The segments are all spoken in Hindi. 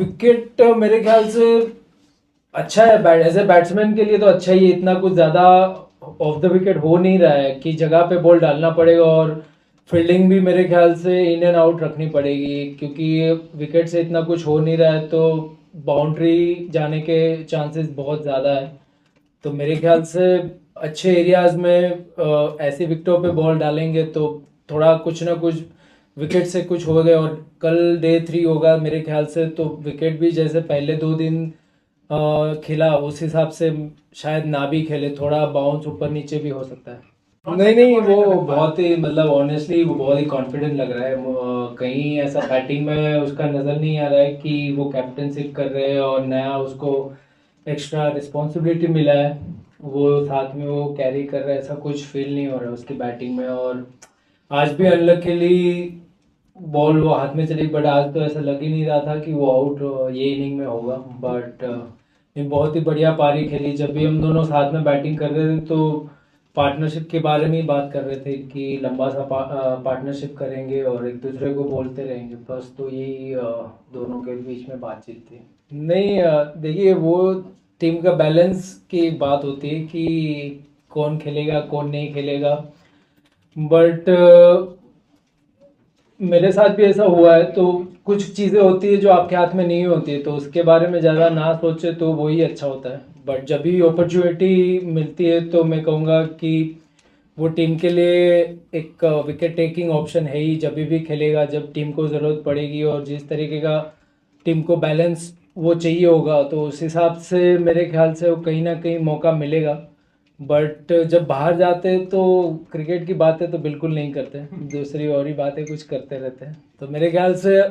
विकेट मेरे ख्याल से अच्छा है, बैट एज ए बैट्समैन के लिए तो अच्छा ही है। इतना कुछ ज़्यादा ऑफ द विकेट हो नहीं रहा है कि जगह पे बॉल डालना पड़ेगा, और फील्डिंग भी मेरे ख्याल से इन एंड आउट रखनी पड़ेगी, क्योंकि विकेट से इतना कुछ हो नहीं रहा है तो बाउंड्री जाने के चांसेस बहुत ज़्यादा है। तो मेरे ख्याल से अच्छे एरियाज में ऐसी विकेटों पे बॉल डालेंगे तो थोड़ा कुछ ना कुछ विकेट से कुछ हो गए। और कल डे 3 होगा मेरे ख्याल से, तो विकेट भी जैसे पहले 2 दिन खेला उस हिसाब से शायद ना भी खेले, थोड़ा बाउंस ऊपर नीचे भी हो सकता है। नहीं नहीं, वो बहुत ही मतलब ऑनेस्टली वो बहुत ही कॉन्फिडेंट लग रहा है। कहीं ऐसा बैटिंग में उसका नज़र नहीं आ रहा है कि वो कैप्टनशिप कर रहे हैं और नया उसको एक्स्ट्रा रिस्पॉन्सिबिलिटी मिला है, वो साथ में वो कैरी कर रहा है, ऐसा कुछ फील नहीं हो रहा है उसकी बैटिंग में। और आज भी अनलकीली बॉल वो हाथ में चली, बट आज तो ऐसा लग ही नहीं रहा था कि वो आउट ये इनिंग में होगा। बट ये बहुत ही बढ़िया पारी खेली। जब भी हम दोनों साथ में बैटिंग कर रहे थे तो पार्टनरशिप के बारे में ही बात कर रहे थे कि लंबा सा पार्टनरशिप करेंगे और एक दूसरे को बोलते रहेंगे, बस तो यही दोनों के बीच में बातचीत थी। नहीं देखिए, वो टीम का बैलेंस की बात होती है कि कौन खेलेगा कौन नहीं खेलेगा। बट मेरे साथ भी ऐसा हुआ है, तो कुछ चीज़ें होती है जो आपके हाथ में नहीं होती है, तो उसके बारे में ज़्यादा ना सोचे तो वही अच्छा होता है। बट जब भी अपॉर्चुनिटी मिलती है तो मैं कहूँगा कि वो टीम के लिए एक विकेट टेकिंग ऑप्शन है ही। जब भी खेलेगा जब टीम को ज़रूरत पड़ेगी और जिस तरीके का टीम को बैलेंस वो चाहिए होगा, तो उस हिसाब से मेरे ख्याल से वो कहीं ना कहीं मौका मिलेगा। बट जब बाहर जाते हैं तो क्रिकेट की बातें तो बिल्कुल नहीं करते, दूसरी और ही बातें कुछ करते रहते हैं। तो मेरे ख्याल से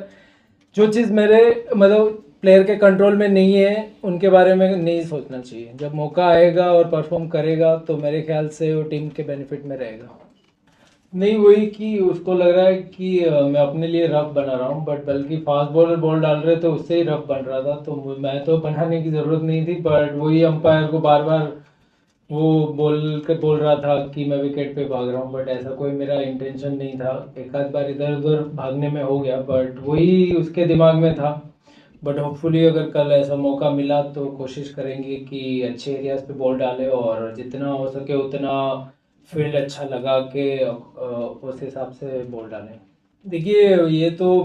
जो चीज़ मेरे मतलब प्लेयर के कंट्रोल में नहीं है उनके बारे में नहीं सोचना चाहिए। जब मौका आएगा और परफॉर्म करेगा तो मेरे ख्याल से वो टीम के बेनिफिट में रहेगा। नहीं, वही कि उसको लग रहा है कि मैं अपने लिए रफ बना रहा हूँ, बट बल्कि फास्ट बॉलर बॉल डाल रहे थे उससे ही रफ बन रहा था, तो मैं तो बनाने की ज़रूरत नहीं थी। बट वही अंपायर को बार बार वो बोल रहा था कि मैं विकेट पे भाग रहा हूँ, बट ऐसा कोई मेरा इंटेंशन नहीं था। एक आध बार इधर उधर भागने में हो गया, बट वही उसके दिमाग में था। बट होपफुली अगर कल ऐसा मौका मिला तो कोशिश करेंगे कि अच्छे एरियाज पे बॉल डालें और जितना हो सके उतना फील्ड अच्छा लगा के उस हिसाब से बॉल डालें। देखिए, ये तो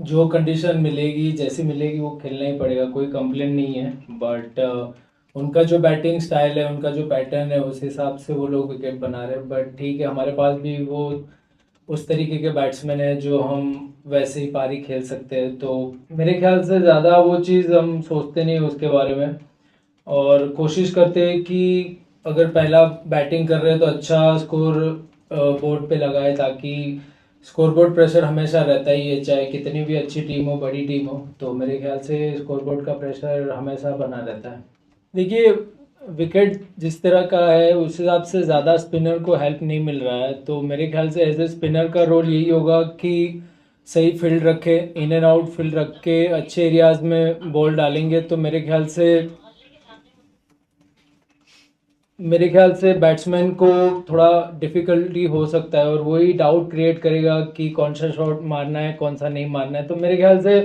जो कंडीशन मिलेगी जैसी मिलेगी वो खेलना ही पड़ेगा, कोई कंप्लेन नहीं है। बट उनका जो बैटिंग स्टाइल है, उनका जो पैटर्न है, उस हिसाब से वो लोग विकेट बना रहे हैं। बट ठीक है, हमारे पास भी वो उस तरीके के बैट्समैन है जो हम वैसे ही पारी खेल सकते हैं, तो मेरे ख्याल से ज़्यादा वो चीज़ हम सोचते नहीं उसके बारे में। और कोशिश करते हैं कि अगर पहला बैटिंग कर रहे हैं तो अच्छा स्कोर बोर्ड पे लगाए, ताकि स्कोरबोर्ड प्रेशर हमेशा रहता ही है, चाहे कितनी भी अच्छी टीम हो बड़ी टीम हो, तो मेरे ख्याल से स्कोरबोर्ड का प्रेशर हमेशा बना रहता है। देखिए, विकेट जिस तरह का है उस हिसाब से ज़्यादा स्पिनर को हेल्प नहीं मिल रहा है, तो मेरे ख्याल से एज ए स्पिनर का रोल यही होगा कि सही फील्ड रखे, इन एंड आउट फील्ड रख के अच्छे एरियाज में बॉल डालेंगे तो मेरे ख्याल से बैट्समैन को थोड़ा डिफिकल्टी हो सकता है, और वही डाउट क्रिएट करेगा कि कौन सा शॉट मारना है कौन सा नहीं मारना है। तो मेरे ख्याल से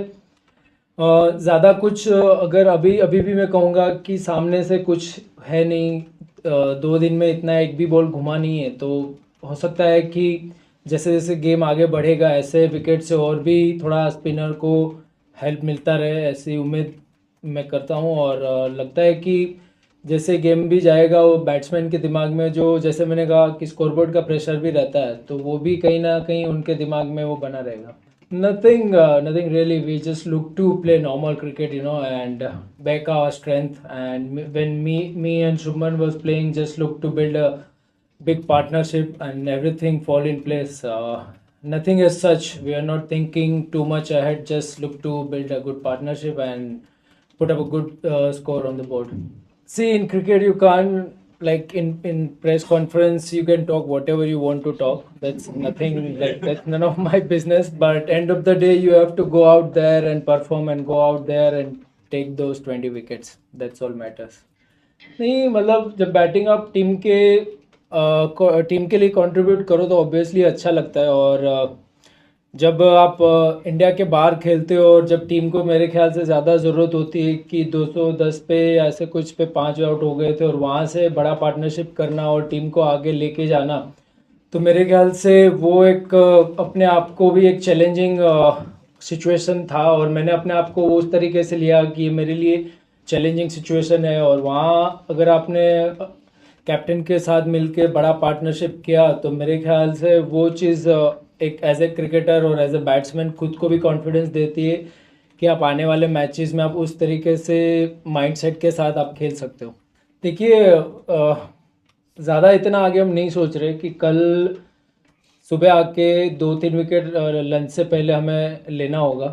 ज़्यादा कुछ अगर अभी अभी भी मैं कहूँगा कि सामने से कुछ है नहीं, 2 दिन में इतना एक भी बॉल घुमा नहीं है, तो हो सकता है कि जैसे जैसे गेम आगे बढ़ेगा ऐसे विकेट से और भी थोड़ा स्पिनर को हेल्प मिलता रहे, ऐसी उम्मीद मैं करता हूँ। और लगता है कि जैसे गेम भी जाएगा वो बैट्समैन के दिमाग में जो, जैसे मैंने कहा कि स्कोरबोर्ड का प्रेशर भी रहता है, तो वो भी कहीं ना कहीं उनके दिमाग में वो बना रहेगा। Nothing really. We just look to play normal cricket, and back our strength. And when me and Shubman was playing, just look to build a big partnership and everything fall in place. Nothing as such. We are not thinking too much ahead. Just look to build a good partnership and put up a good score on the board. See, in cricket, you can't, like in press conference, you can talk whatever you want to talk. That's nothing like that's none of my business. But end of the day, you have to go out there and perform and go out there and take those 20 wickets. That's all matters. नहीं मतलब जब बैटिंग आप टीम के लिए कंट्रीब्यूट करो तो ऑब्वियसली अच्छा लगता है। और जब आप इंडिया के बाहर खेलते हो और जब टीम को मेरे ख्याल से ज़्यादा ज़रूरत होती है कि 210 पे या ऐसे कुछ पे 5 आउट हो गए थे और वहाँ से बड़ा पार्टनरशिप करना और टीम को आगे लेके जाना, तो मेरे ख्याल से वो एक अपने आप को भी एक चैलेंजिंग सिचुएशन था और मैंने अपने आप को उस तरीके से लिया कि ये मेरे लिए चैलेंजिंग सिचुएशन है। और वहाँ अगर आपने कैप्टन के साथ मिलके बड़ा पार्टनरशिप किया तो मेरे ख्याल से वो चीज़ एक एज ए क्रिकेटर और एज ए बैट्समैन खुद को भी कॉन्फिडेंस देती है कि आप आने वाले मैचेस में आप उस तरीके से माइंडसेट के साथ आप खेल सकते हो। देखिए ज़्यादा इतना आगे हम नहीं सोच रहे कि कल सुबह आके 2-3 विकेट लंच से पहले हमें लेना होगा।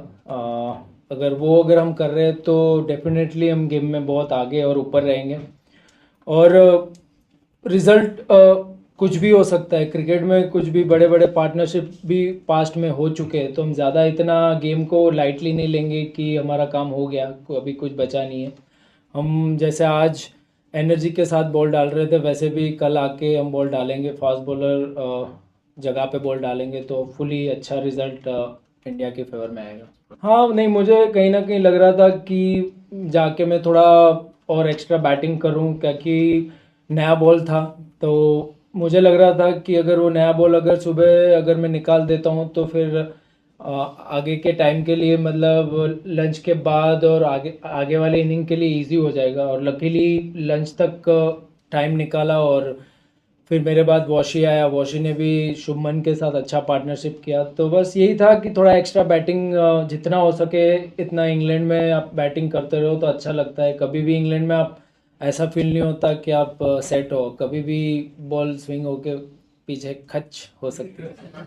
अगर हम कर रहे हैं तो डेफिनेटली हम गेम में बहुत आगे और ऊपर रहेंगे। और रिज़ल्ट कुछ भी हो सकता है क्रिकेट में, कुछ भी बड़े बड़े पार्टनरशिप भी पास्ट में हो चुके हैं, तो हम ज़्यादा इतना गेम को लाइटली नहीं लेंगे कि हमारा काम हो गया, अभी कुछ बचा नहीं है। हम जैसे आज एनर्जी के साथ बॉल डाल रहे थे वैसे भी कल आके हम बॉल डालेंगे, फास्ट बॉलर जगह पे बॉल डालेंगे तो फुली अच्छा रिज़ल्ट इंडिया के फेवर में आएगा। हाँ नहीं, मुझे कहीं ना कहीं लग रहा था कि जाके मैं थोड़ा और एक्स्ट्रा बैटिंग करूं, क्योंकि नया बॉल था। तो मुझे लग रहा था कि अगर वो नया बॉल अगर सुबह अगर मैं निकाल देता हूँ तो फिर आगे के टाइम के लिए, मतलब लंच के बाद और आगे आगे वाले इनिंग के लिए इजी हो जाएगा। और लकीली लंच तक टाइम निकाला और फिर मेरे बाद वॉशी आया, वॉशी ने भी शुभमन के साथ अच्छा पार्टनरशिप किया। तो बस यही था कि थोड़ा एक्स्ट्रा बैटिंग जितना हो सके इतना इंग्लैंड में आप बैटिंग करते रहो तो अच्छा लगता है। कभी भी इंग्लैंड में आप ऐसा फील नहीं होता कि आप सेट हो, कभी भी बॉल स्विंग होके पीछे खच हो सकती है।